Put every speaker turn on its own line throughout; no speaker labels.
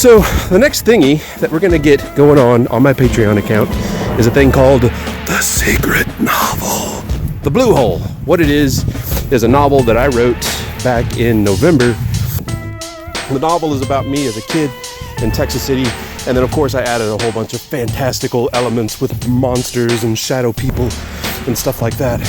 So the next thingy that we're gonna get going on my Patreon account is a thing called The Secret Novel. The Blue Hole. What it is a novel that I wrote back in November. The novel is about me as a kid in Texas City, and then of course I added a whole bunch of fantastical elements with monsters and shadow people and stuff like that.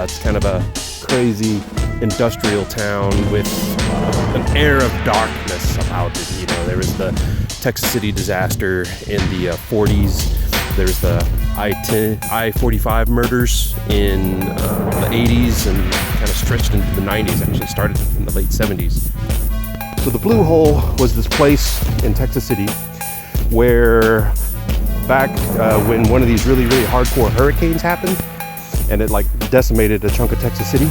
It's kind of a crazy industrial town with an air of darkness about it. You know, there was the Texas City disaster in the 40s. There's the I-45 murders in the 80s and kind of stretched into the 90s. Actually started in the late 70s. So the Blue Hole was this place in Texas City where back when one of these really hardcore hurricanes happened, and it like decimated a chunk of Texas City,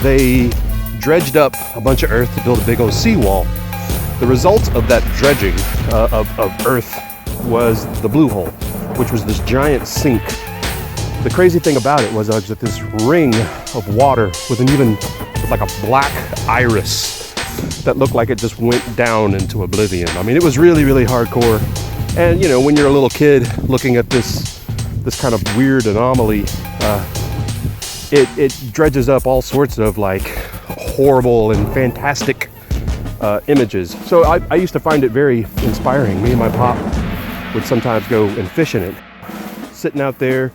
they dredged up a bunch of earth to build a big old seawall. The result of that dredging of earth was the Blue Hole, which was this giant sink. The crazy thing about it was that this ring of water with like a black iris that looked like it just went down into oblivion. I mean, it was really hardcore. And you know, when you're a little kid looking at this kind of weird anomaly, it dredges up all sorts of like horrible and fantastic images. So I used to find it very inspiring. Me and my pop would sometimes go and fish in it. Sitting out there,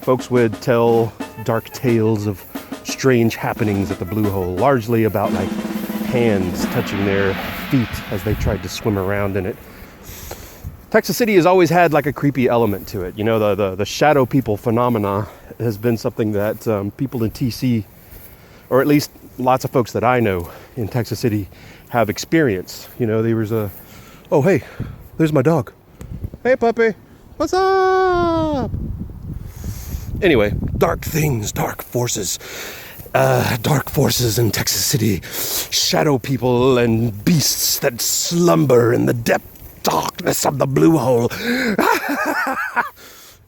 folks would tell dark tales of strange happenings at the Blue Hole, largely about like hands touching their feet as they tried to swim around in it. Texas City has always had like a creepy element to it. You know, the shadow people phenomena has been something that people in TC, or at least lots of folks that I know in Texas City, have experienced. You know, there was oh hey, there's my dog. Hey puppy, what's up? Anyway, dark things, dark forces in Texas City, shadow people and beasts that slumber in the depth darkness of the Blue Hole.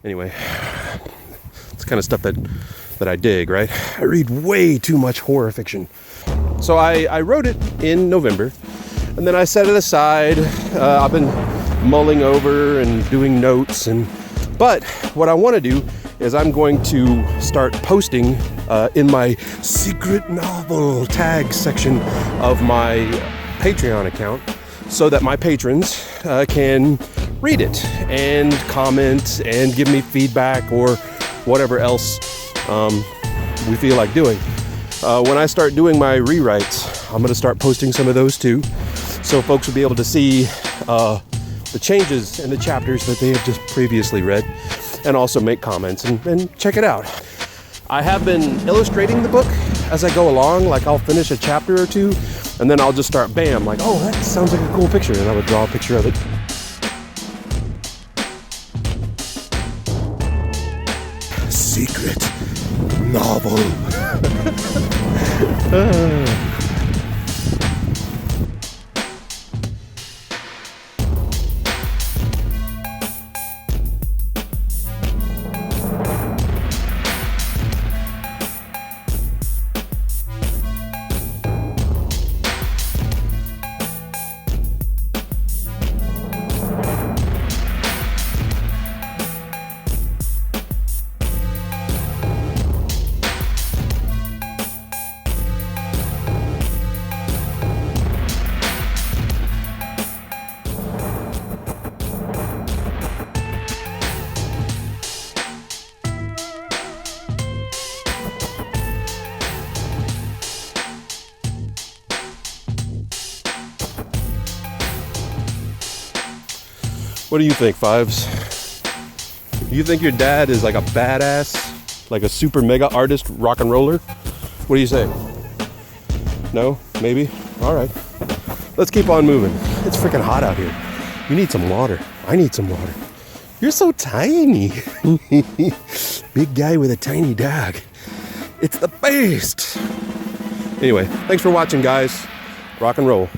Anyway, it's the kind of stuff that I dig, right? I read way too much horror fiction. So I wrote it in November, and then I set it aside. I've been mulling over and doing notes, but what I want to do is I'm going to start posting in my secret novel tag section of my Patreon account, so that my patrons can read it and comment and give me feedback or whatever else we feel like doing. When I start doing my rewrites, I'm going to start posting some of those too, so folks will be able to see the changes in the chapters that they have just previously read, and also make comments and check it out. I have been illustrating the book as I go along. Like I'll finish a chapter or two, and then I'll just start, bam, like, oh, that sounds like a cool picture, and I would draw a picture of it. Secret novel. What do you think, Fives? You think your dad is like a badass, like a super mega artist rock and roller? What do you say? No? Maybe? All right. Let's keep on moving. It's freaking hot out here. You need some water. I need some water. You're so tiny. Big guy with a tiny dog. It's the best. Anyway, thanks for watching, guys. Rock and roll.